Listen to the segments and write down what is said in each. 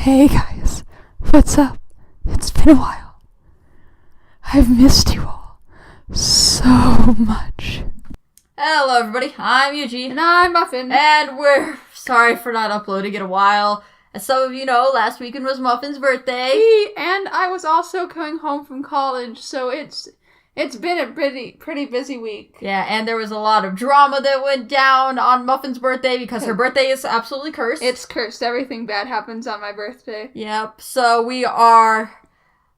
Hey guys, what's up? It's been a while. I've missed you all so much. Hello everybody, I'm Yuji. And I'm Muffin. And we're sorry for not uploading in a while. As some of you know, last weekend was Muffin's birthday. And I was also coming home from college, so it's been a pretty busy week. Yeah, and there was a lot of drama that went down on Muffin's birthday because her birthday is absolutely cursed. It's cursed. Everything bad happens on my birthday. Yep, so we are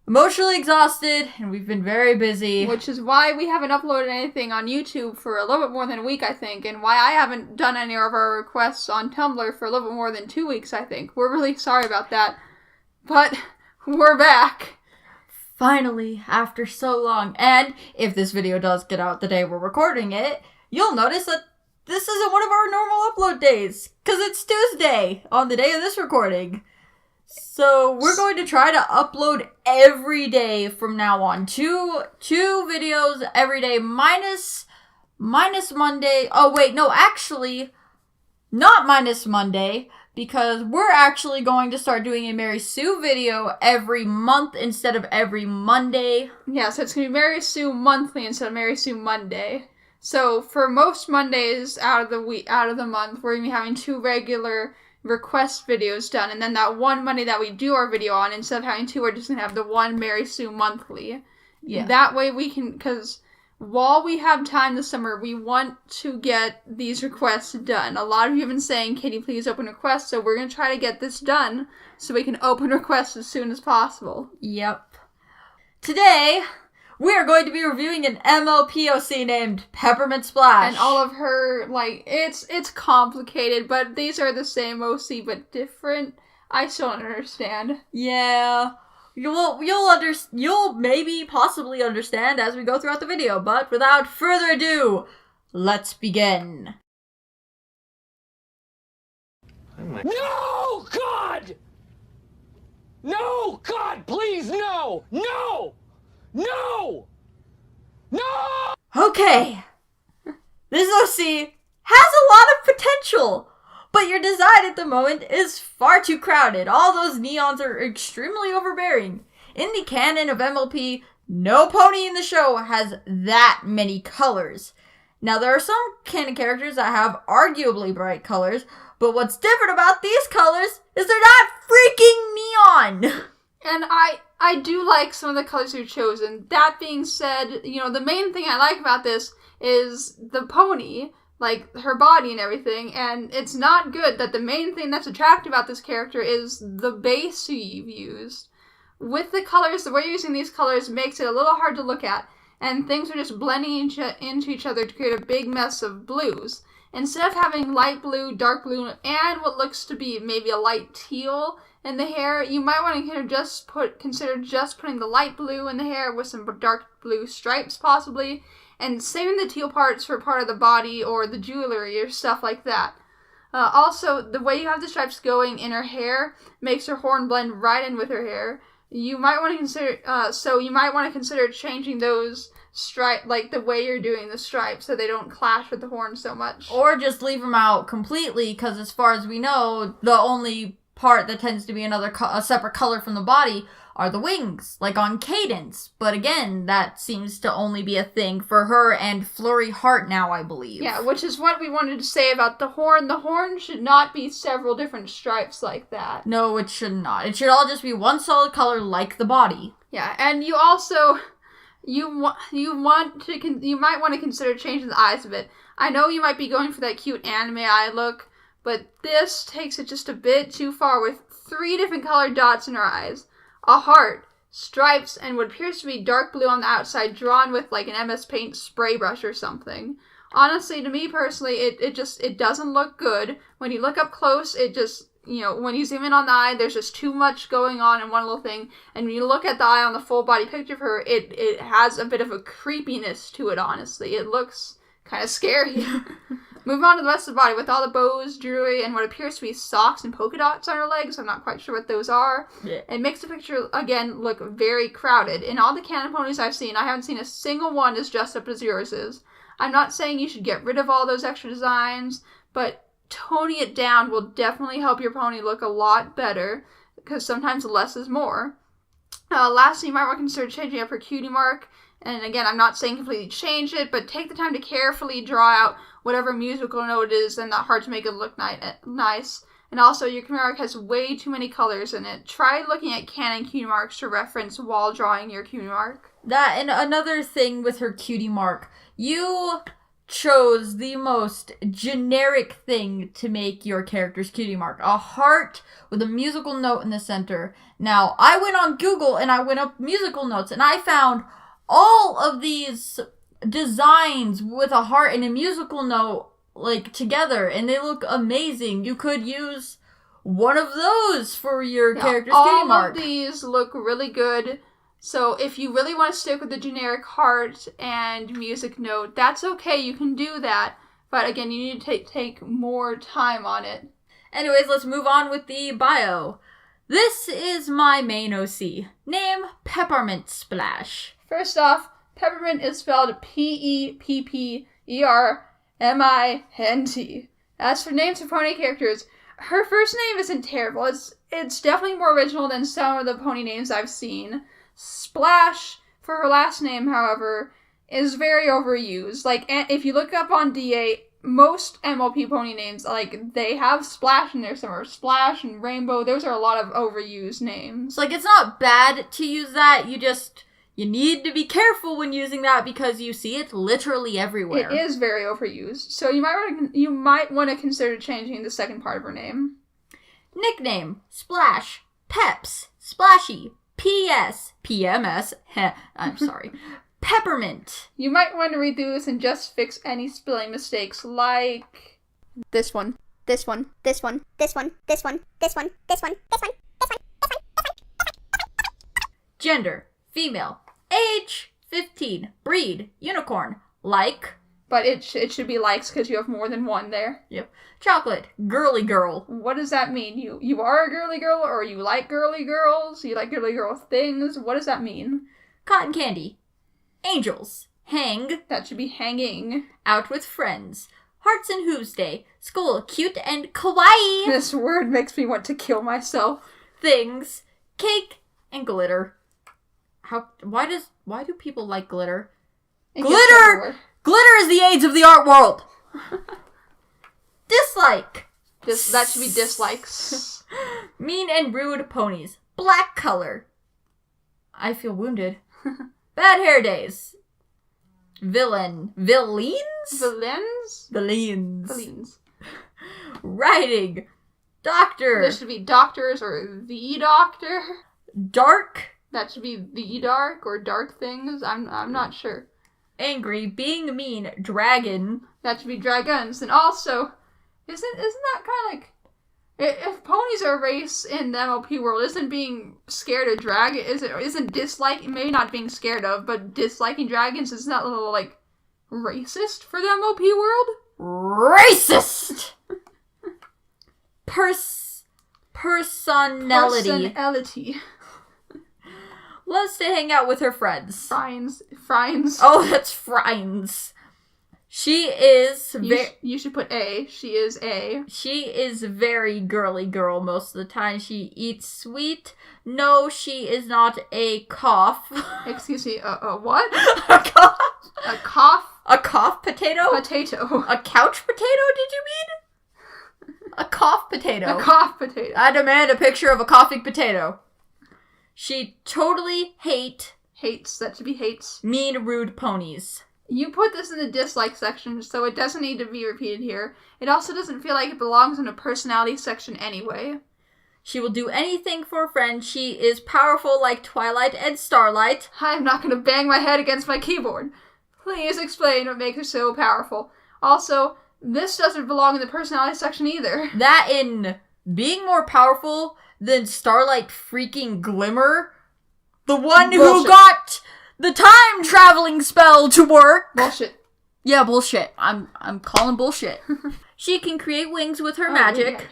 emotionally exhausted and we've been very busy. Which is why we haven't uploaded anything on YouTube for a little bit more than a week, I think, and why I haven't done any of our requests on Tumblr for a little bit more than 2 weeks, I think. We're really sorry about that. But we're back. Finally, after so long. And if this video does get out the day we're recording it, you'll notice that this isn't one of our normal upload days, because it's Tuesday on the day of this recording. So we're going to try to upload every day from now on. Two videos every day, minus Monday. Oh wait, no, actually, not minus Monday, because we're actually going to start doing a Mary Sue video every month instead of every Monday. Yeah, so it's going to be Mary Sue monthly instead of Mary Sue Monday. So for most Mondays out of the month, we're going to be having 2 regular request videos done, and then that one Monday that we do our video on, instead of having 2, we're just going to have the one Mary Sue monthly. Yeah. That way we can, because while we have time this summer, we want to get these requests done. A lot of you have been saying, Katie, please open requests, so we're going to try to get this done so we can open requests as soon as possible. Yep. Today, we are going to be reviewing an MLPOC named Peppermint Splash. And all of her, it's complicated, but these are the same OC, but different. I still don't understand. Yeah. You'll maybe possibly understand as we go throughout the video, but without further ado, let's begin. No, God! No, God, please, no! No! No! No! Okay. This OC has a lot of potential, but your design at the moment is far too crowded. All those neons are extremely overbearing. In the canon of MLP, no pony in the show has that many colors. Now, there are some canon characters that have arguably bright colors, but what's different about these colors is they're not freaking neon! And I do like some of the colors you've chosen. That being said, the main thing I like about this is the pony, like her body and everything, and it's not good that the main thing that's attractive about this character is the base you've used. With the colors, the way you're using these colors makes it a little hard to look at, and things are just blending into each other to create a big mess of blues. Instead of having light blue, dark blue, and what looks to be maybe a light teal in the hair, you might want to consider just putting the light blue in the hair with some dark blue stripes possibly, and saving the teal parts for part of the body or the jewelry or stuff like that. Also, the way you have the stripes going in her hair makes her horn blend right in with her hair. You might want to consider changing those like the way you're doing the stripes so they don't clash with the horn so much. Or just leave them out completely, because as far as we know, the only part that tends to be a separate color from the body are the wings, like on Cadence. But again, that seems to only be a thing for her and Flurry Heart now, I believe. Yeah, which is what we wanted to say about the horn. The horn should not be several different stripes like that. No, it should not. It should all just be one solid color like the body. Yeah, and you also you might want to consider changing the eyes a bit. I know you might be going for that cute anime eye look, but this takes it just a bit too far with 3 different colored dots in her eyes. A heart, stripes, and what appears to be dark blue on the outside drawn with like an MS Paint spray brush or something. Honestly, to me personally, it doesn't look good. When you look up close, it just, when you zoom in on the eye, there's just too much going on in one little thing. And when you look at the eye on the full body picture of her, it has a bit of a creepiness to it, honestly. It looks kind of scary. Moving on to the rest of the body, with all the bows, jewelry, and what appears to be socks and polka dots on her legs. I'm not quite sure what those are. Yeah. It makes the picture, again, look very crowded. In all the canon ponies I've seen, I haven't seen a single one as dressed up as yours is. I'm not saying you should get rid of all those extra designs, but toning it down will definitely help your pony look a lot better. because sometimes less is more. Lastly, you might want to consider changing up her cutie mark. And again, I'm not saying completely change it, but take the time to carefully draw out whatever musical note it is and not hard to make it look nice. And also, your cutie mark has way too many colors in it. Try looking at canon cutie marks to reference while drawing your cutie mark. That, and another thing with her cutie mark, you chose the most generic thing to make your character's cutie mark. A heart with a musical note in the center. Now, I went on Google and I went up musical notes and I found all of these designs with a heart and a musical note like together, and they look amazing. You could use one of those for your character's cutie mark. All of these look really good. So if you really want to stick with the generic heart and music note, that's okay. You can do that. But again, you need to take more time on it. Anyways, let's move on with the bio. This is my main OC. Name, Peppermint Splash. First off, Peppermint is spelled Peppermint. As for names for pony characters, her first name isn't terrible. It's definitely more original than some of the pony names I've seen. Splash, for her last name, however, is very overused. Like, if you look up on DA, most MLP pony names, like, they have Splash in there somewhere. Splash and Rainbow, those are a lot of overused names. Like, it's not bad to use that, you need to be careful when using that because you see it literally everywhere. It is very overused. So you might want to consider changing the second part of her name. Nickname, Splash, Peps, Splashy, PS, PMS, I'm sorry, Peppermint. You might want to read through this and just fix any spelling mistakes, like this one. This one. Gender, female. Age, 15. Breed, unicorn. Like. But it should be likes because you have more than one there. Yep. Chocolate, girly girl. What does that mean? You are a girly girl, or you like girly girls? You like girly girl things? What does that mean? Cotton candy. Angels. Hang. That should be hanging. Out with friends. Hearts and Hooves Day. School, cute and kawaii. This word makes me want to kill myself. Things. Cake and glitter. Why do people like glitter? Glitter is the AIDS of the art world. Dislike. That should be dislikes. Mean and rude ponies. Black color. I feel wounded. Bad hair days. Villains? Villains. Writing. Doctor. There should be doctors or the doctor. Dark. That should be the dark or dark things. I'm not sure. Angry, being mean, dragon. That should be dragons. And also, isn't that kind of like, if ponies are a race in the MLP world, isn't being scared of isn't dislike, maybe not being scared of, but disliking dragons, isn't that a little like racist for the MLP world? Racist. Personality. Loves to hang out with her friends. Friends. Oh, that's friends. She is... You should put A. She is A. She is very girly girl most of the time. She eats sweet. No, she is not a cough. Excuse me, what? A cough? A cough? A cough potato? Potato. A couch potato, did you mean? A cough potato. A cough potato. I demand a picture of a coughing potato. She totally hates, that should be hates, mean, rude ponies. You put this in the dislike section, so it doesn't need to be repeated here. It also doesn't feel like it belongs in a personality section anyway. She will do anything for a friend. She is powerful like Twilight and Starlight. I'm not going to bang my head against my keyboard. Please explain what makes her so powerful. Also, this doesn't belong in the personality section either. That in being more powerful than Starlight freaking Glimmer, the one who got the time traveling spell to work. Bullshit. Yeah, bullshit. I'm calling bullshit. She can create wings with her magic.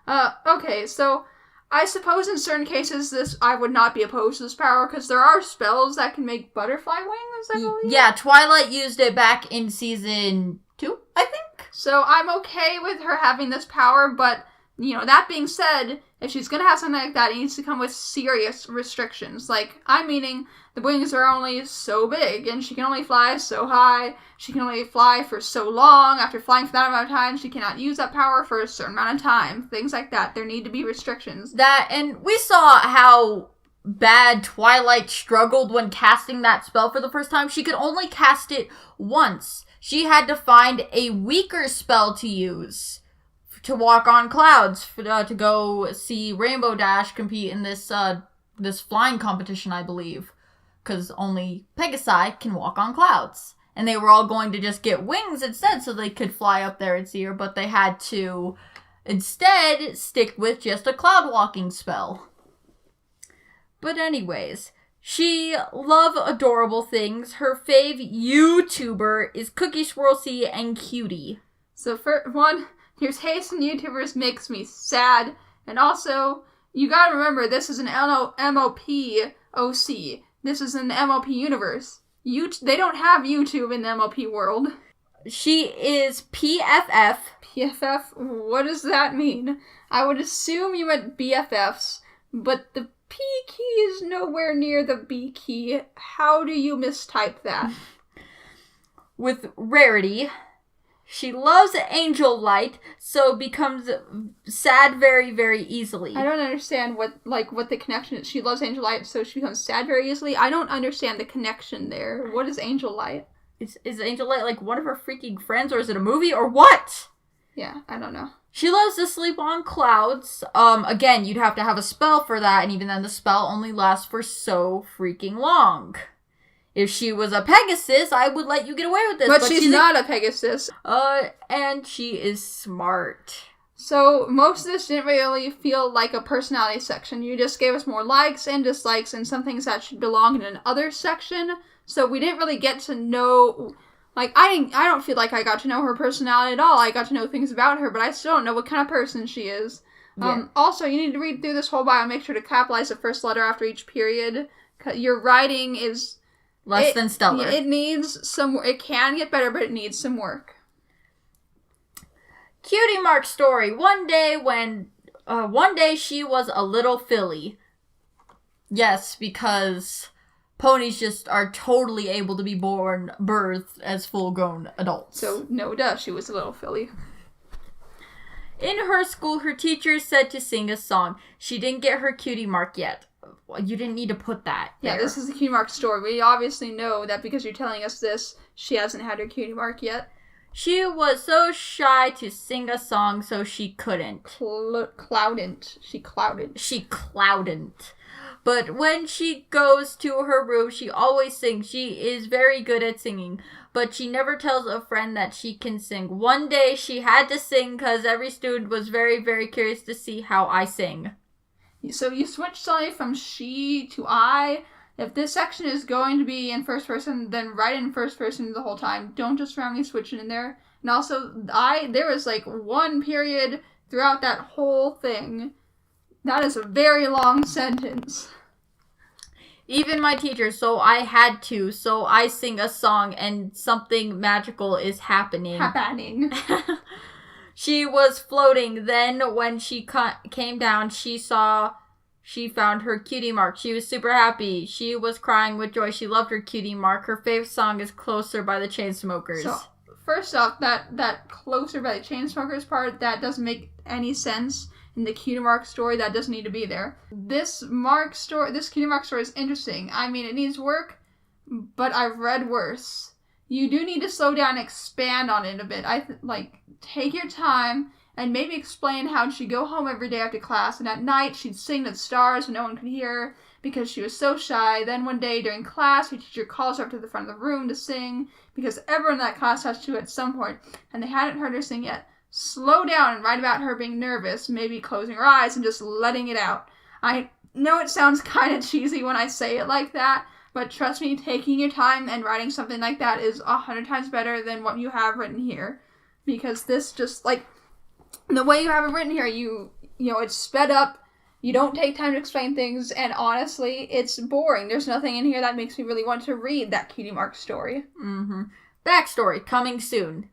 Okay, so I suppose in certain cases I would not be opposed to this power because there are spells that can make butterfly wings, I believe. Yeah, Twilight used it back in season 2, I think. So I'm okay with her having this power, but That being said, if she's gonna have something like that, it needs to come with serious restrictions. Like, I'm meaning the wings are only so big, and she can only fly so high, she can only fly for so long, after flying for that amount of time, she cannot use that power for a certain amount of time, things like that. There need to be restrictions. And we saw how bad Twilight struggled when casting that spell for the first time. She could only cast it once. She had to find a weaker spell to use to walk on clouds, to go see Rainbow Dash compete in this flying competition, I believe. Because only Pegasi can walk on clouds. And they were all going to just get wings instead so they could fly up there and see her, but they had to instead stick with just a cloud walking spell. But anyways, she loves adorable things. Her fave YouTuber is Cookie Swirl C and Cutie. So for one, here's haste in YouTubers makes me sad. And also, you gotta remember, this is an MOP OC. This is an MOP universe. They don't have YouTube in the MOP world. She is PFF. PFF? What does that mean? I would assume you meant BFFs, but the P key is nowhere near the B key. How do you mistype that? With Rarity, she loves Angel Light, so becomes sad very, very easily. I don't understand what the connection is. She loves Angel Light, so she becomes sad very easily. I don't understand the connection there. What is Angel Light? Is Angel Light like one of her freaking friends, or is it a movie, or what? Yeah, I don't know. She loves to sleep on clouds. Again, you'd have to have a spell for that, and even then the spell only lasts for so freaking long. If she was a Pegasus, I would let you get away with this. But she's not a Pegasus. And she is smart. So, most of this didn't really feel like a personality section. You just gave us more likes and dislikes and some things that should belong in an other section. So, we didn't really get to know... Like, I don't feel like I got to know her personality at all. I got to know things about her, but I still don't know what kind of person she is. Yeah. Also, you need to read through this whole bio. Make sure to capitalize the first letter after each period. Your writing is... less than stellar. It needs some... It can get better, but it needs some work. Cutie Mark story. One day she was a little filly. Yes, because... ponies just are totally able to be birthed as full-grown adults. So, no duh, she was a little filly. In her school, her teacher said to sing a song. She didn't get her cutie mark yet. You didn't need to put that there. Yeah, this is the cutie mark story. We obviously know that because you're telling us this, she hasn't had her cutie mark yet. She was so shy to sing a song, so she couldn't. Cloudent. She clouded. She cloudent. But when she goes to her room, she always sings. She is very good at singing, but she never tells a friend that she can sing. One day, she had to sing because every student was very, very curious to see how I sing. So you switched suddenly from she to I. If this section is going to be in first person, then write in first person the whole time. Don't just randomly switch it in there. And also, there was like one period throughout that whole thing. That is a very long sentence. Even my teacher, so I had to. So I sing a song and something magical is happening. She was floating. Then when she came down, she found her cutie mark. She was super happy. She was crying with joy. She loved her cutie mark. Her favorite song is Closer by the Chainsmokers. So, first off, that Closer by the Chainsmokers part, that doesn't make any sense. In the cutie mark story, that doesn't need to be there. This cutie mark story is interesting. I mean, it needs work, but I've read worse. You do need to slow down and expand on it a bit. Take your time and maybe explain how she'd go home every day after class, and at night she'd sing to the stars when no one could hear her because she was so shy. Then one day during class, her teacher calls her up to the front of the room to sing because everyone in that class has to at some point, and they hadn't heard her sing yet. Slow down and write about her being nervous, maybe closing her eyes and just letting it out. I know it sounds kind of cheesy when I say it like that, but trust me, taking your time and writing something like that is 100 times better than what you have written here. Because this just, the way you have it written here, you know, it's sped up, you don't take time to explain things, and honestly, it's boring. There's nothing in here that makes me really want to read that cutie mark story. Mm-hmm. Backstory, coming soon.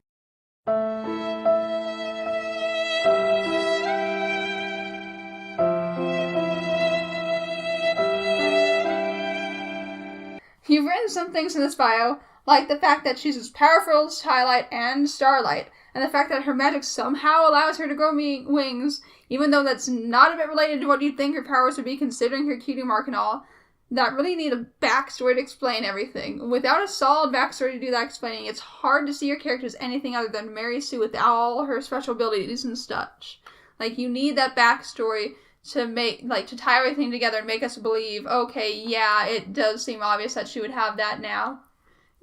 You've written some things in this bio, like the fact that she's as powerful as Twilight and Starlight, and the fact that her magic somehow allows her to grow wings, even though that's not a bit related to what you'd think her powers would be considering her cutie mark and all. That really need a backstory to explain everything. Without a solid backstory to do that explaining, it's hard to see your character as anything other than Mary Sue with all her special abilities and such. Like, you need that backstory to make, like, to tie everything together and make us believe, okay, yeah, it does seem obvious that she would have that now.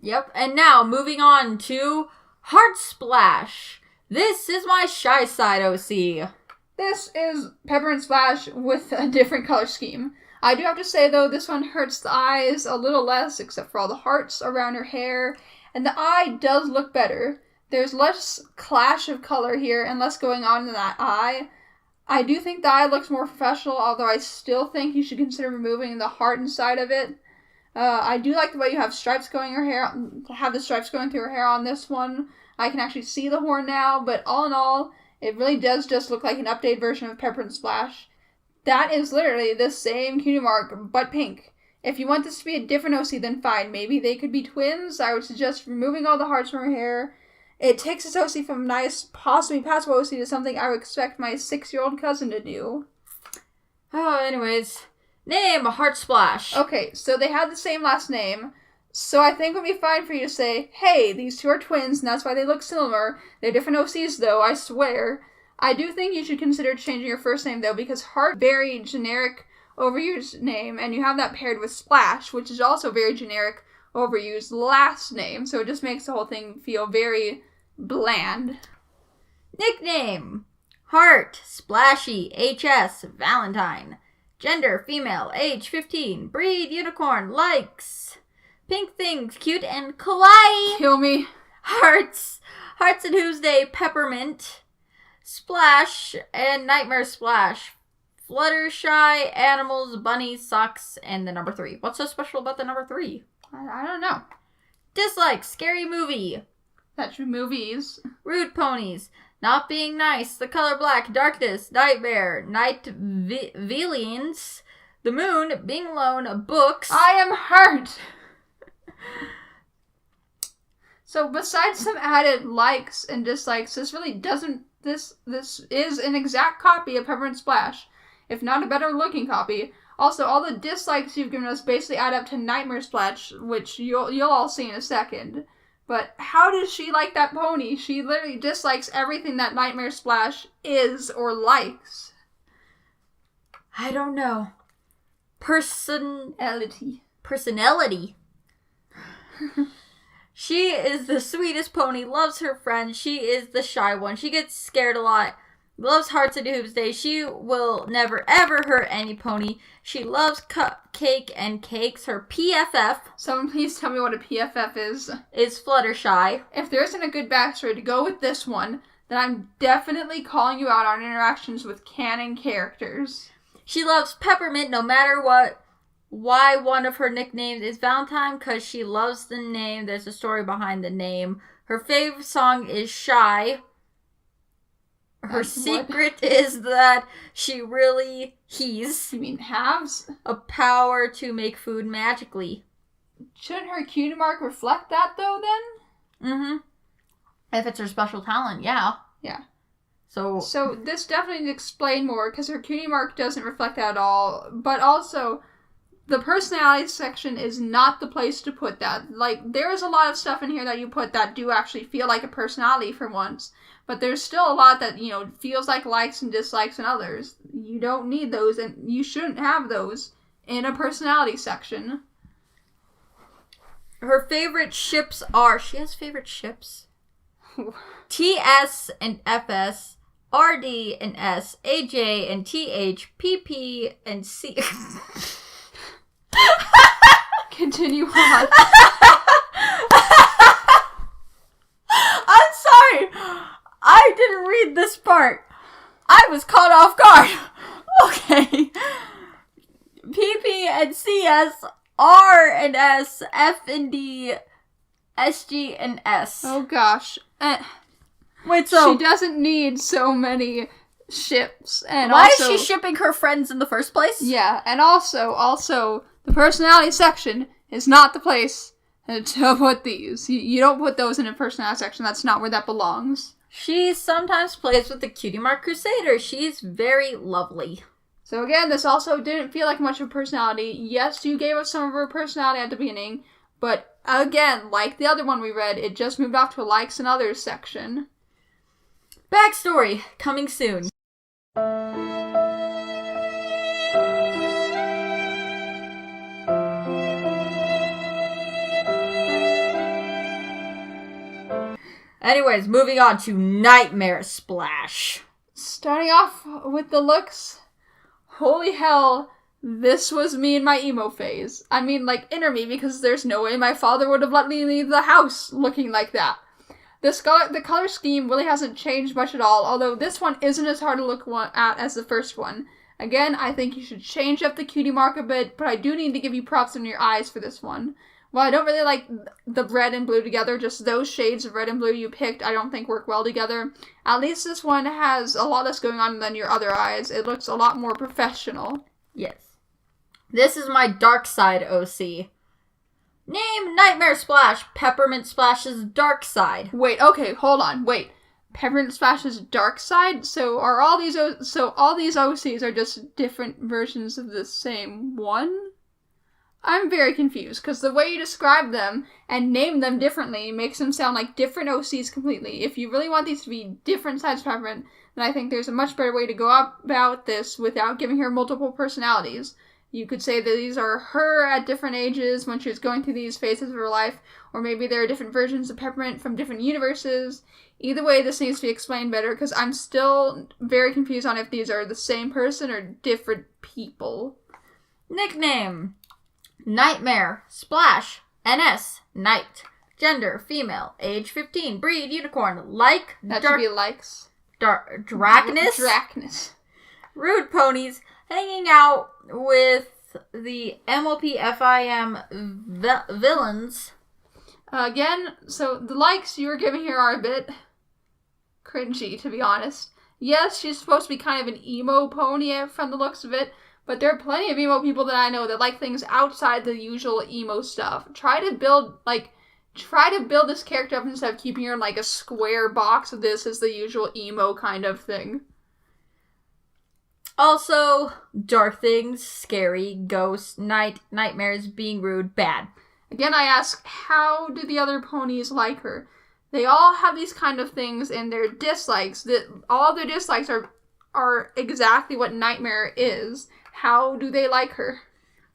Yep, and now, moving on to Heart Splash. This is my shy side OC. This is Peppermint Splash with a different color scheme. I do have to say, though, this one hurts the eyes a little less, except for all the hearts around her hair, and the eye does look better. There's less clash of color here and less going on in that eye. I do think the eye looks more professional, although I still think you should consider removing the heart inside of it. I do like the way you have stripes going through her hair on this one. I can actually see the horn now, but all in all, it really does just look like an updated version of Peppermint Splash. That is literally the same cutie mark, but pink. If you want this to be a different OC, then fine. Maybe they could be twins. I would suggest removing all the hearts from her hair. It takes this OC from a nice, possibly passable OC to something I would expect my 6-year-old cousin to do. Oh, anyways. Name, Heart Splash. Okay, so they had the same last name. So I think it would be fine for you to say, hey, these two are twins, and that's why they look similar. They're different OCs, though, I swear. I do think you should consider changing your first name, though, because Heart very generic overused name, and you have that paired with Splash, which is also very generic overused last name, so it just makes the whole thing feel very bland. Nickname, Heart, Splashy, HS, Valentine. Gender, female, age 15, breed, unicorn, likes pink things, cute and kawaii. Kill me. Hearts and Tuesday, Peppermint. Splash and Nightmare Splash. Fluttershy, animals, bunnies, socks, and the number 3. What's so special about the number 3? I don't know. Dislike, scary movie. That's movies. Rude ponies. Not being nice, the color black, darkness, nightmare, night villains, the moon, being alone, books. I am hurt. So besides some added likes and dislikes, this really doesn't. This is an exact copy of Peppermint Splash, if not a better looking copy. Also, all the dislikes you've given us basically add up to Nightmare Splash, which you'll all see in a second. But how does she like that pony? She literally dislikes everything that Nightmare Splash is or likes. I don't know. Personality. She is the sweetest pony, loves her friends. She is the shy one. She gets scared a lot. Loves Hearts and Doomsday. She will never ever hurt any pony. She loves cupcake and cakes. Her PFF. Someone please tell me what a PFF is. Is Fluttershy. If there isn't a good backstory to go with this one, then I'm definitely calling you out on interactions with canon characters. She loves Peppermint no matter what. Why one of her nicknames is Valentine? Because she loves the name. There's a story behind the name. Her favorite song is Shy. Her secret is that she really has. You mean halves? A power to make food magically. Shouldn't her cutie mark reflect that, though, then? Mm-hmm. If it's her special talent, yeah. Yeah. So this definitely needs to explain more, because her cutie mark doesn't reflect that at all. But also, the personality section is not the place to put that. Like, there is a lot of stuff in here that you put that do actually feel like a personality for once. But there's still a lot that, feels like likes and dislikes and others. You don't need those, and you shouldn't have those in a personality section. Her favorite ships are... She has favorite ships? TS and FS, RD and S, AJ and TH, PP and C... Continue on. I'm sorry! I didn't read this part. I was caught off guard. Okay. PP and CS, R and S, F and D, SG and S. Oh gosh. Wait, so... She doesn't need so many ships. And why also, is she shipping her friends in the first place? Yeah, and also, the personality section is not the place to put these. You don't put those in a personality section. That's not where that belongs. She sometimes plays with the Cutie Mark Crusader. She's very lovely. So again, this also didn't feel like much of a personality. Yes, you gave us some of her personality at the beginning, but again, like the other one we read, it just moved off to a likes and others section. Backstory, coming soon. Anyways, moving on to Nightmare Splash. Starting off with the looks, holy hell, this was me in my emo phase. I mean, like, inner me, because there's no way my father would have let me leave the house looking like that. The color scheme really hasn't changed much at all, although this one isn't as hard to look at as the first one. Again, I think you should change up the cutie mark a bit, but I do need to give you props on your eyes for this one. While I don't really like the red and blue together, just those shades of red and blue you picked I don't think work well together. At least this one has a lot less going on than your other eyes. It looks a lot more professional. Yes. This is my dark side OC. Name Nightmare Splash Peppermint Splash's dark side. Wait, okay, hold on, wait. Peppermint Splash's dark side? So all these OCs are just different versions of the same one? I'm very confused, because the way you describe them and name them differently makes them sound like different OCs completely. If you really want these to be different sides of Peppermint, then I think there's a much better way to go about this without giving her multiple personalities. You could say that these are her at different ages when she was going through these phases of her life, or maybe there are different versions of Peppermint from different universes. Either way, this needs to be explained better, because I'm still very confused on if these are the same person or different people. Nickname: Nightmare Splash NS Night. Gender female. Age 15. Breed unicorn. Like that should be likes. Dracnus. Dracnus. Rude ponies hanging out with the MOPFIM villains. Again, so the likes you were giving here are a bit cringy, to be honest. Yes, she's supposed to be kind of an emo pony from the looks of it, but there are plenty of emo people that I know that like things outside the usual emo stuff. Try to build this character up instead of keeping her in like a square box of this is the usual emo kind of thing. Also, dark things, scary, ghosts, nightmares, being rude, bad. Again, I ask, how do the other ponies like her? They all have these kind of things in their dislikes. All their dislikes are exactly what Nightmare is. How do they like her?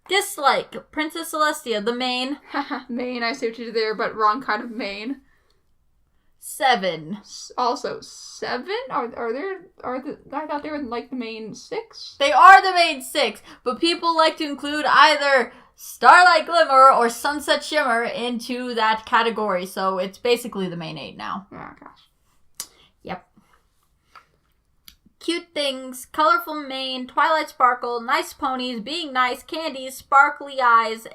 Dislike: Princess Celestia, the main. Main, I see what you did there, but wrong kind of main. 7. Also, 7? I thought they were like the main 6? They are the main 6, but people like to include either Starlight Glimmer or Sunset Shimmer into that category, so it's basically the main 8 now. Oh gosh. Yep. Cute things, colorful mane, Twilight Sparkle, nice ponies, being nice, candies, sparkly eyes,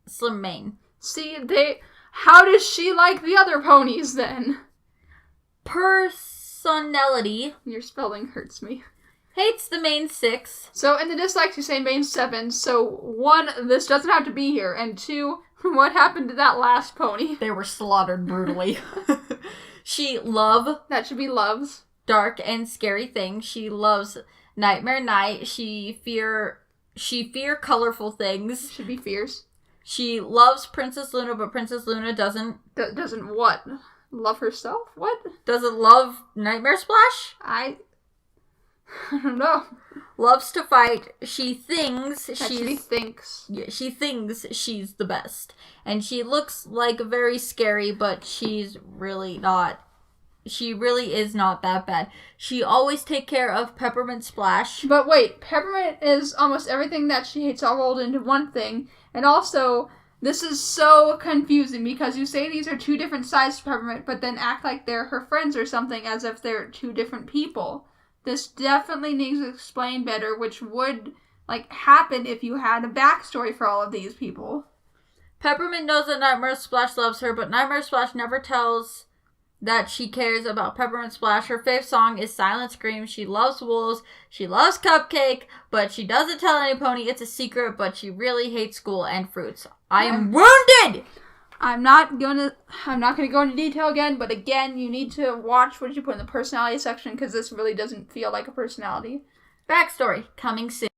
slim mane. See, how does she like the other ponies then? Personality. Your spelling hurts me. Hates the main 6. So in the dislikes you say main 7, so 1, this doesn't have to be here, and 2, what happened to that last pony? They were slaughtered brutally. That should be loves. Dark and scary things. She loves Nightmare Night. She fear colorful things. Should be fierce. She loves Princess Luna, but Princess Luna doesn't... Doesn't what? Love herself? What? Doesn't love Nightmare Splash? I don't know. Loves to fight. She thinks she thinks. Yeah, she thinks she's the best. And she looks like very scary, but she's really not. She really is not that bad. She always take care of Peppermint Splash. But wait, Peppermint is almost everything that she hates all rolled into one thing. And also, this is so confusing because you say these are 2 different sides of Peppermint, but then act like they're her friends or something as if they're 2 different people. This definitely needs to explain better, which would, happen if you had a backstory for all of these people. Peppermint knows that Nightmare Splash loves her, but Nightmare Splash never tells that she cares about Peppermint Splash. Her fave song is Silent Scream. She loves wolves. She loves cupcake, but she doesn't tell any pony it's a secret, but she really hates school and fruits. I am wounded! I'm not gonna go into detail again, but again, you need to watch what you put in the personality section because this really doesn't feel like a personality. Backstory, coming soon.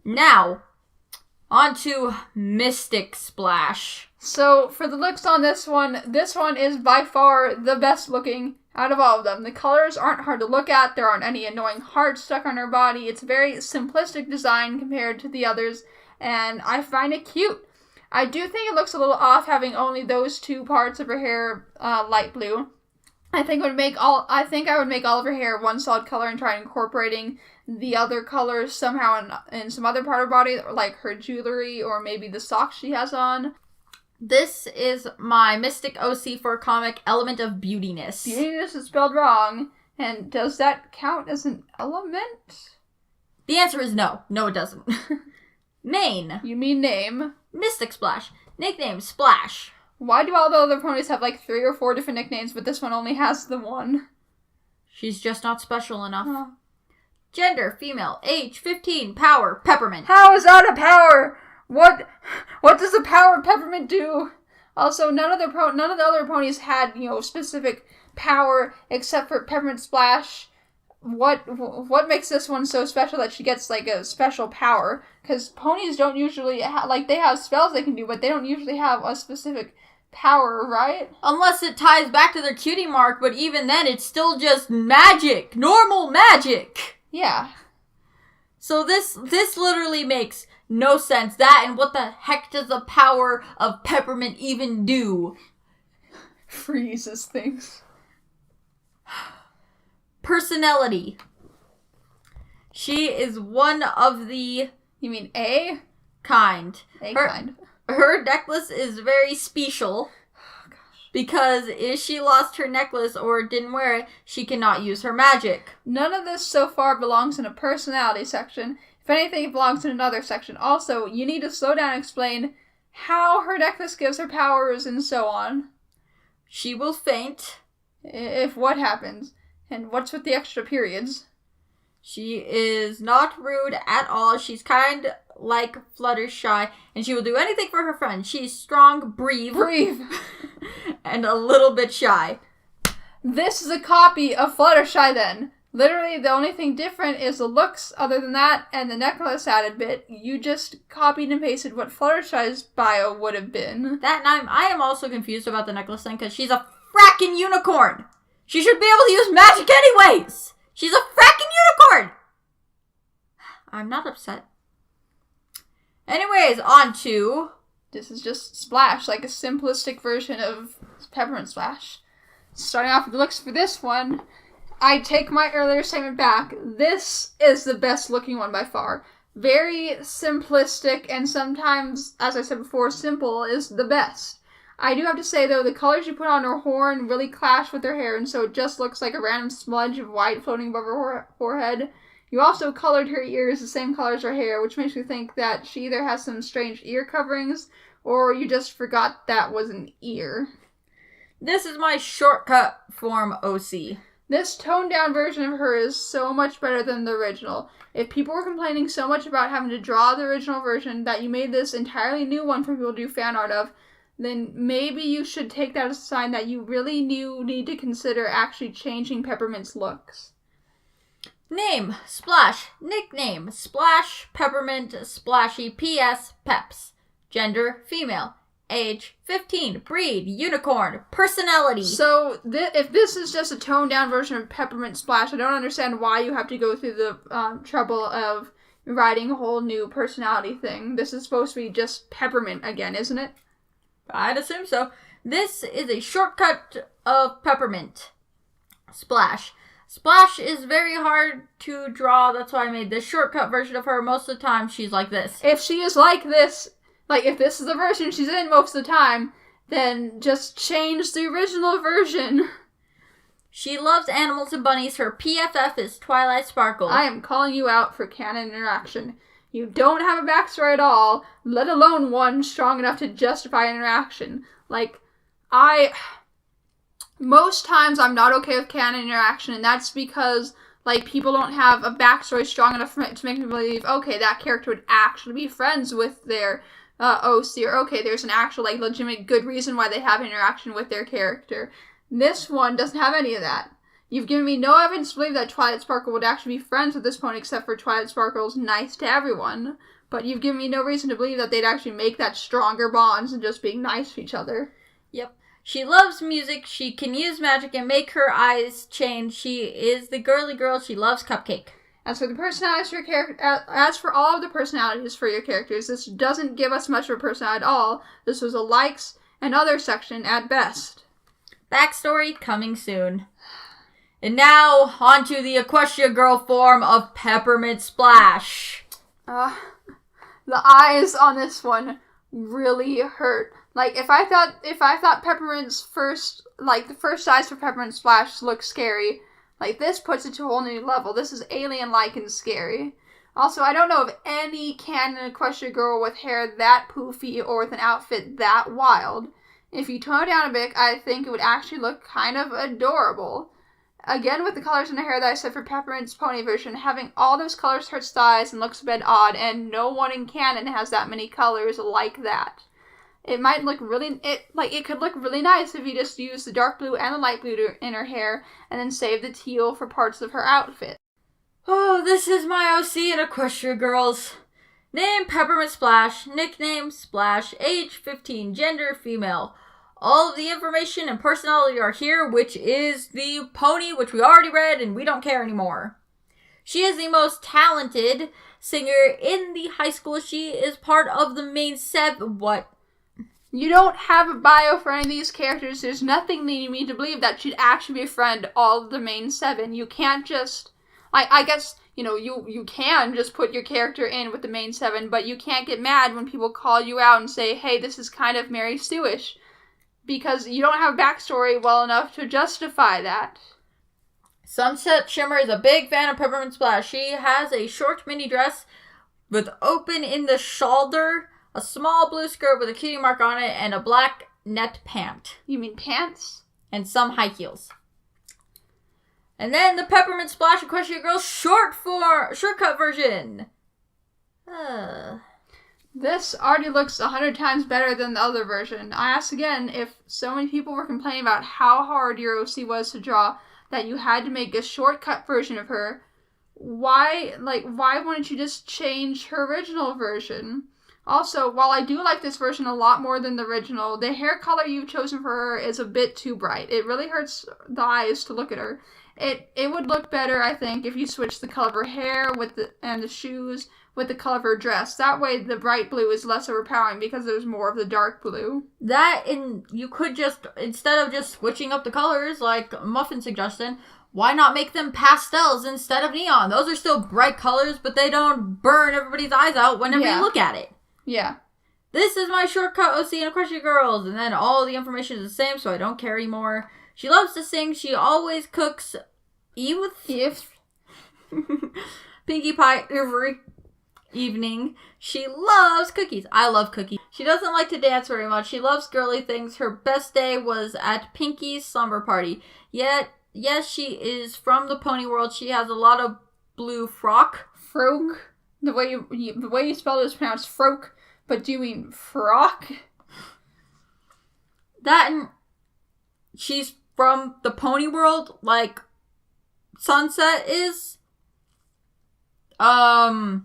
Now, on to Mystic Splash. So, for the looks on this one is by far the best looking out of all of them. The colors aren't hard to look at, there aren't any annoying hearts stuck on her body, it's a very simplistic design compared to the others, and I find it cute. I do think it looks a little off having only those two parts of her hair light blue. I think I would make all of her hair one solid color and try incorporating the other colors somehow in some other part of her body, like her jewelry or maybe the socks she has on. This is my Mystic OC for comic Element of Beautiness. Beautiness is spelled wrong, and does that count as an element? The answer is no. No, it doesn't. Main. You mean name. Mystic Splash. Nickname Splash. Why do all the other ponies have like 3 or 4 different nicknames, but this one only has the one? She's just not special enough. Huh. Gender, female, age, 15, power, Peppermint. How is that a power? What does the power of Peppermint do? Also, none of the other ponies had, specific power except for Peppermint Splash. What makes this one so special that she gets like a special power? Because ponies don't usually they have spells they can do, but they don't usually have a specific power, right? Unless it ties back to their cutie mark, but even then it's still just magic. Normal magic. Yeah. So this literally makes no sense. That and what the heck does the power of Peppermint even do? Freezes things. Personality. She is one of the... You mean A? Kind. Kind. Her necklace is very special. Oh, gosh. Because if she lost her necklace or didn't wear it, she cannot use her magic. None of this so far belongs in a personality section. If anything, it belongs in another section. Also, you need to slow down and explain how her necklace gives her powers and so on. She will faint. If what happens? And what's with the extra periods? She is not rude at all. She's kind like Fluttershy, and she will do anything for her friend. She's strong, brave, and a little bit shy. This is a copy of Fluttershy then. Literally, the only thing different is the looks other than that, and the necklace added bit. You just copied and pasted what Fluttershy's bio would have been. That and I am also confused about the necklace thing, because she's a fracking unicorn! She should be able to use magic anyways! She's a fracking unicorn! I'm not upset. Anyways, on to... This is just Splash, like a simplistic version of Peppermint Splash. Starting off with the looks for this one, I take my earlier statement back. This is the best looking one by far. Very simplistic, and sometimes, as I said before, simple is the best. I do have to say, though, the colors you put on her horn really clash with her hair, and so it just looks like a random smudge of white floating above her forehead. You also colored her ears the same color as her hair, which makes me think that she either has some strange ear coverings, or you just forgot that was an ear. This is my shortcut form OC. This toned-down version of her is so much better than the original. If people were complaining so much about having to draw the original version that you made this entirely new one for people to do fan art of, then maybe you should take that as a sign that you really need to consider actually changing Peppermint's looks. Name, Splash. Nickname, Splash, Peppermint, Splashy, P.S., Peps. Gender, female. Age, 15. Breed, unicorn. Personality. So, if this is just a toned-down version of Peppermint Splash, I don't understand why you have to go through the trouble of writing a whole new personality thing. This is supposed to be just Peppermint again, isn't it? I'd assume so. This is a shortcut of Peppermint. Splash. Splash is very hard to draw. That's why I made this shortcut version of her. Most of the time, she's like this. If she is like this, like if this is the version she's in most of the time, then just change the original version. She loves animals and bunnies. Her PFF is Twilight Sparkle. I am calling you out for canon interaction. You don't have a backstory at all, let alone one strong enough to justify an interaction. Like, most times I'm not okay with canon interaction, and that's because, like, people don't have a backstory strong enough to make me believe, okay, that character would actually be friends with their OC, or okay, there's an actual, like, legitimate good reason why they have interaction with their character. This one doesn't have any of that. You've given me no evidence to believe that Twilight Sparkle would actually be friends with this pony, except for Twilight Sparkle's nice to everyone. But you've given me no reason to believe that they'd actually make that stronger bonds than just being nice to each other. Yep. She loves music, she can use magic and make her eyes change. She is the girly girl, she loves cupcake. As for the personalities for your as for all of the personalities for your characters, this doesn't give us much of a personality at all. This was a likes and other section at best. Backstory coming soon. And now, on to the Equestria Girl form of Peppermint Splash. The eyes on this one really hurt. Like, if I thought Peppermint's the first eyes for Peppermint Splash look scary, like, this puts it to a whole new level. This is alien-like and scary. Also, I don't know of any canon Equestria Girl with hair that poofy or with an outfit that wild. If you tone it down a bit, I think it would actually look kind of adorable. Again, with the colors in the hair that I said for Peppermint's pony version, having all those colors hurts the eyes and looks a bit odd, and no one in canon has that many colors like that. It might look it could look really nice if you just use the dark blue and the light blue in her hair, and then save the teal for parts of her outfit. Oh, this is my OC and Equestria Girls. Name Peppermint Splash, nickname Splash, age 15, gender female. All of the information and personality are here, which is the pony, which we already read, and we don't care anymore. She is the most talented singer in the high school. She is part of the main what? You don't have a bio for any of these characters. There's nothing leading me to believe that she'd actually befriend all of the main 7. You can't just... I guess, you can just put your character in with the main 7, but you can't get mad when people call you out and say, hey, this is kind of Mary Sue-ish. Because you don't have a backstory well enough to justify that. Sunset Shimmer is a big fan of Peppermint Splash. She has a short mini dress with open in the shoulder, a small blue skirt with a cutie mark on it, and a black net pant. You mean pants? And some high heels. And then the Peppermint Splash Equestria Girls shortcut version. This already looks 100 times better than the other version. I ask again, if so many people were complaining about how hard your OC was to draw, that you had to make a shortcut version of her, why wouldn't you just change her original version? Also, while I do like this version a lot more than the original, the hair color you've chosen for her is a bit too bright. It really hurts the eyes to look at her. It would look better, I think, if you switched the color of her hair and the shoes with the color of her dress. That way the bright blue is less overpowering because there's more of the dark blue. You could just, instead of just switching up the colors like Muffin suggested, why not make them pastels instead of neon? Those are still bright colors, but they don't burn everybody's eyes out whenever you look at it. Yeah. This is my shortcut OC and Equestria Girls, and then all the information is the same, so I don't care anymore. She loves to sing. She always cooks Pinkie Pie every evening. She loves cookies. I love cookies. She doesn't like to dance very much. She loves girly things. Her best day was at Pinkie's slumber party. Yet, yes, she is from the pony world. She has a lot of blue frock. Froak. The way you spell it is pronounced froak, but do you mean frock? She's from the pony world, like Sunset is. No.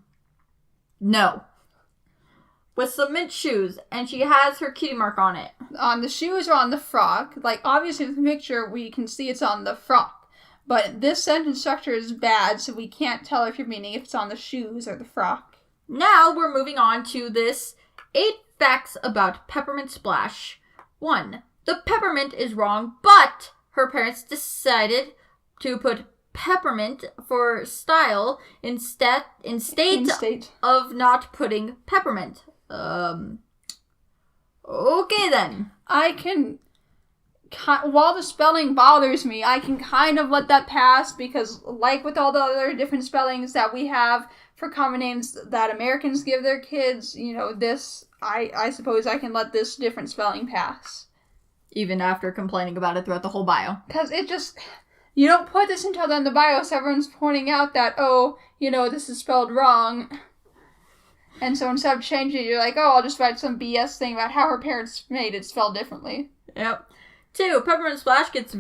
With some mint shoes, and she has her kitty mark on it. On the shoes or on the frock? Like, obviously in the picture we can see it's on the frock. But this sentence structure is bad, so we can't tell if you're meaning if it's on the shoes or the frock. Now we're moving on to this 8 facts about Peppermint Splash. 1. The peppermint is wrong, but her parents decided to put peppermint for style instead of not putting peppermint. Okay then. While the spelling bothers me, I can kind of let that pass because, like with all the other different spellings that we have for common names that Americans give their kids, this, I suppose I can let this different spelling pass. Even after complaining about it throughout the whole bio. Because it just, you don't put this until then in the bio, so everyone's pointing out that, this is spelled wrong. And so instead of changing it, you're like, I'll just write some BS thing about how her parents made it spelled differently. Yep. 2, Peppermint Splash gets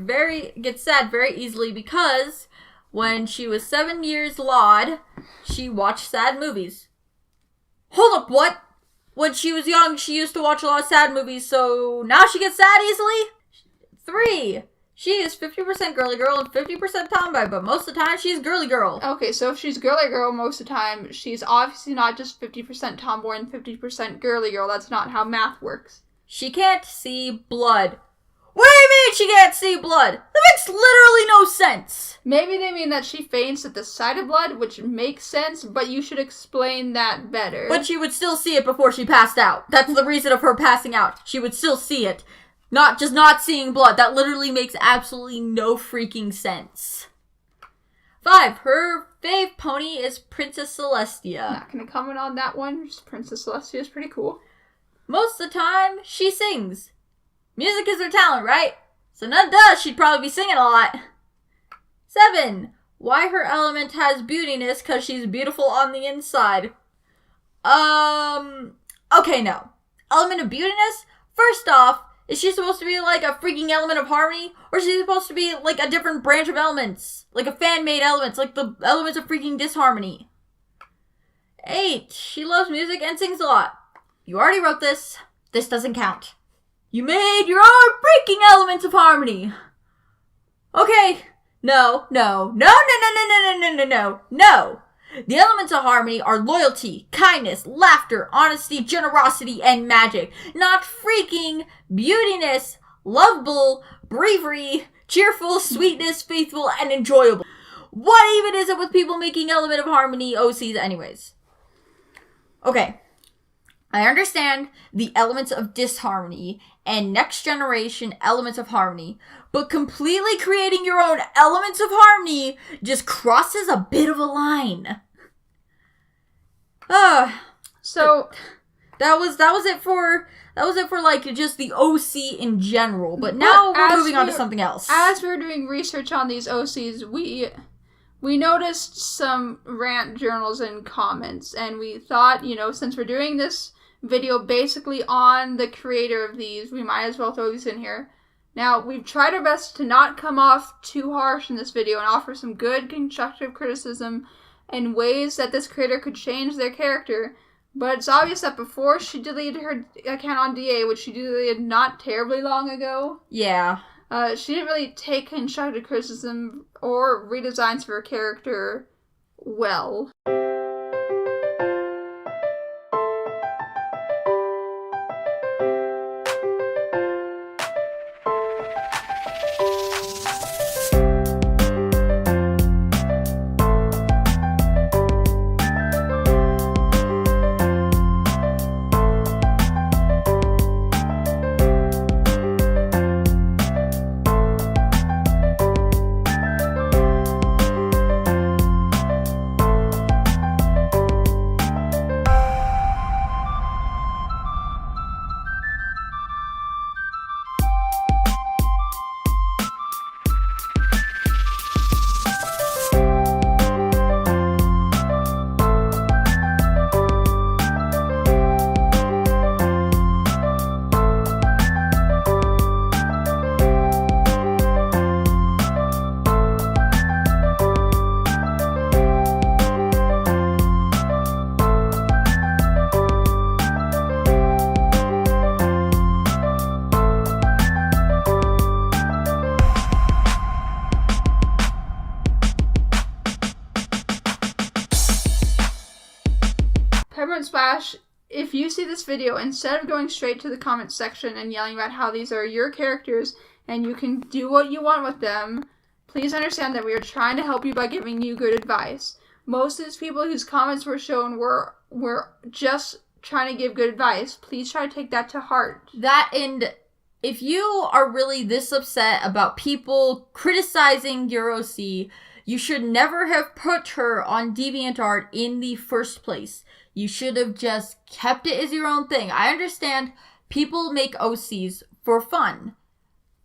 sad very easily because when she was 7 years old, she watched sad movies. Hold up, what? When she was young, she used to watch a lot of sad movies, so now she gets sad easily? 3, she is 50% girly girl and 50% tomboy, but most of the time she's girly girl. Okay, so if she's girly girl most of the time, she's obviously not just 50% tomboy and 50% girly girl. That's not how math works. She can't see blood. What do you mean she can't see blood? That makes literally no sense. Maybe they mean that she faints at the sight of blood, which makes sense, but you should explain that better. But she would still see it before she passed out. That's the reason of her passing out. She would still see it. Not just not seeing blood. That literally makes absolutely no freaking sense. 5, her fave pony is Princess Celestia. Not gonna comment on that one. Princess Celestia is pretty cool. Most of the time, she sings. Music is her talent, right? So none does, she'd probably be singing a lot. 7, why her element has beautiness, cause she's beautiful on the inside. Okay, no. Element of beautiness? First off, is she supposed to be like a freaking element of harmony? Or is she supposed to be like a different branch of elements? Like a fan-made elements, like the elements of freaking disharmony. 8, she loves music and sings a lot. You already wrote this. This doesn't count. You made your own freaking elements of harmony. Okay. No. The elements of harmony are loyalty, kindness, laughter, honesty, generosity, and magic. Not freaking beautiness, lovable, bravery, cheerful, sweetness, faithful, and enjoyable. What even is it with people making element of harmony OCs anyways? Okay. I understand the elements of disharmony and next generation elements of harmony, but completely creating your own elements of harmony just crosses a bit of a line. So that was it for like just the OC in general, but now we're moving on to something else. As we were doing research on these OCs, we noticed some Rant journals and comments, and we thought, since we're doing this video basically on the creator of these, we might as well throw these in here. Now, we've tried our best to not come off too harsh in this video and offer some good constructive criticism and ways that this creator could change their character, but it's obvious that before she deleted her account on DA, which she deleted not terribly long ago, yeah, she didn't really take constructive criticism or redesigns for her character well. Peppermint Splash, if you see this video, instead of going straight to the comments section and yelling about how these are your characters and you can do what you want with them, please understand that we are trying to help you by giving you good advice. Most of these people whose comments were shown were just trying to give good advice. Please try to take that to heart. That, and if you are really this upset about people criticizing your OC, You should never have put her on DeviantArt in the first place. You should have just kept it as your own thing. I understand people make OCs for fun.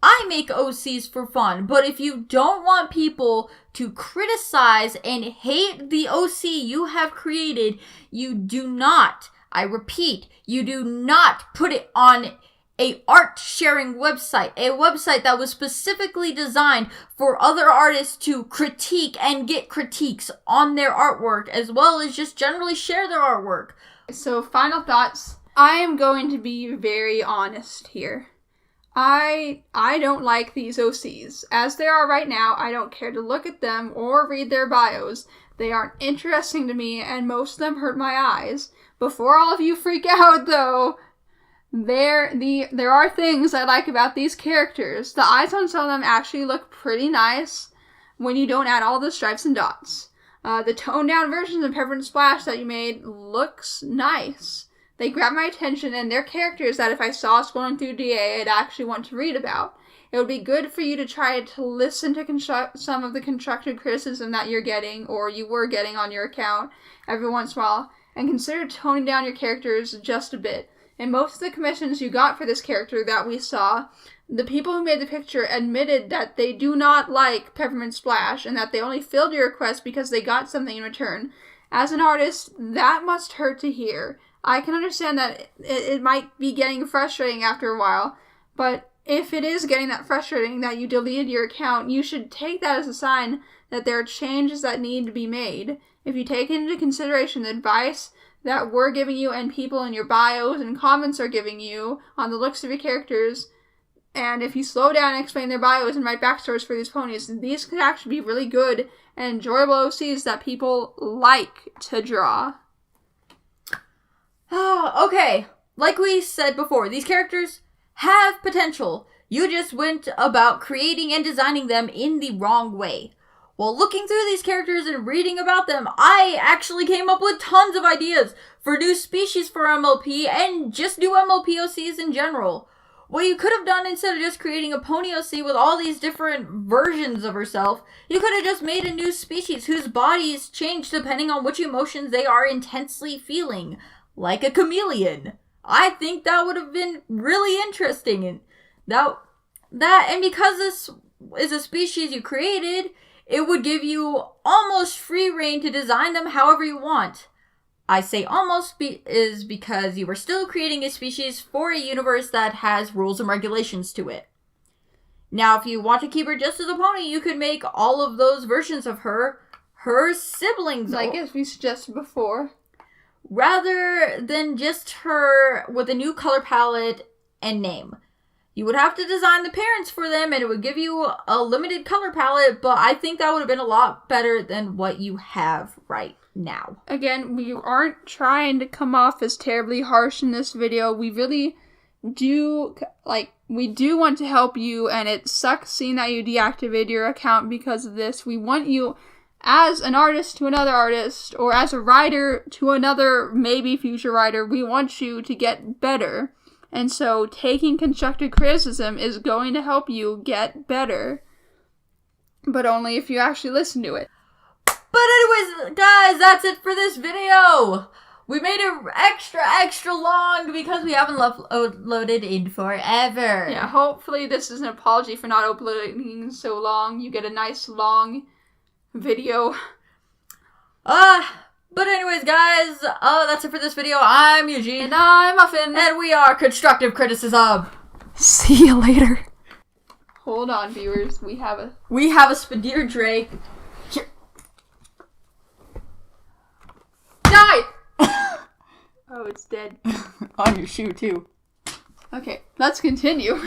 I make OCs for fun, but if you don't want people to criticize and hate the OC you have created, you do not, I repeat, you do not put it on a art sharing website, a website that was specifically designed for other artists to critique and get critiques on their artwork, as well as just generally share their artwork. So, final thoughts. I am going to be very honest here. I don't like these OCs. As they are right now, I don't care to look at them or read their bios. They aren't interesting to me, and most of them hurt my eyes. Before all of you freak out, though, there are things I like about these characters. The eyes on some of them actually look pretty nice when you don't add all the stripes and dots. The toned-down versions of Peppermint Splash that you made looks nice. They grab my attention, and they're characters that if I saw scrolling through DA, I'd actually want to read about. It would be good for you to try to listen to some of the constructive criticism that you're getting, or you were getting on your account every once in a while, and consider toning down your characters just a bit. In most of the commissions you got for this character that we saw, the people who made the picture admitted that they do not like Peppermint Splash, and that they only filled your request because they got something in return. As an artist, that must hurt to hear. I can understand that it might be getting frustrating after a while, but if it is getting that frustrating that you deleted your account, you should take that as a sign that there are changes that need to be made. If you take into consideration the advice that we're giving you and people in your bios and comments are giving you on the looks of your characters, and if you slow down and explain their bios and write backstories for these ponies, these could actually be really good and enjoyable OCs that people like to draw. Okay, like we said before, these characters have potential. You just went about creating and designing them in the wrong way. While looking through these characters and reading about them, I actually came up with tons of ideas for new species for MLP and just new MLP OCs in general. What you could have done instead of just creating a pony OC with all these different versions of herself, you could have just made a new species whose bodies change depending on which emotions they are intensely feeling. Like a chameleon. I think that would have been really interesting. And and because this is a species you created, it would give you almost free reign to design them however you want. I say almost is because you are still creating a species for a universe that has rules and regulations to it. Now, if you want to keep her just as a pony, you could make all of those versions of her siblings. Like as we suggested before. Rather than just her with a new color palette and name. You would have to design the parents for them, and it would give you a limited color palette, but I think that would have been a lot better than what you have right now. Again, we aren't trying to come off as terribly harsh in this video. We really do, we do want to help you, and it sucks seeing that you deactivated your account because of this. We want you, as an artist to another artist, or as a writer to another maybe future writer, we want you to get better. And so taking constructive criticism is going to help you get better. But only if you actually listen to it. But anyways, guys, that's it for this video. We made it extra long because we haven't uploaded in forever. Yeah, hopefully this is an apology for not uploading so long. You get a nice long video. But anyways, guys, that's it for this video. I'm Eugene. And I'm Muffin. And we are Constructive Criticism. See you later. Hold on, viewers. We have a Spadeer Drake. Here. Die! Oh, it's dead. On your shoe, too. Okay, let's continue.